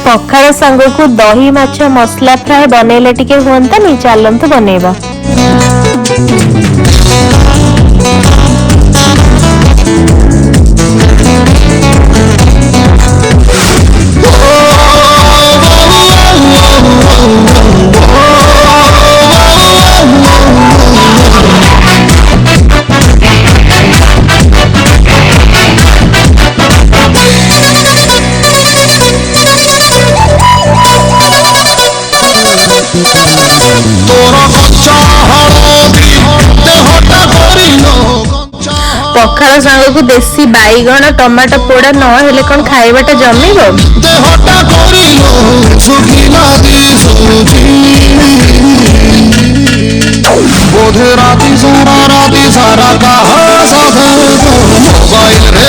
पखाल सांग को दही माछ मसला फ्राए बनैले टिके हुअंतानी चलंतु बनैबा। पखाल सांग को देसी बैगण टमाटो पोड़ा न हेले कौन खाइबाटा जमीबो। बोधे राती सारा कहा साथ मोबाइल रे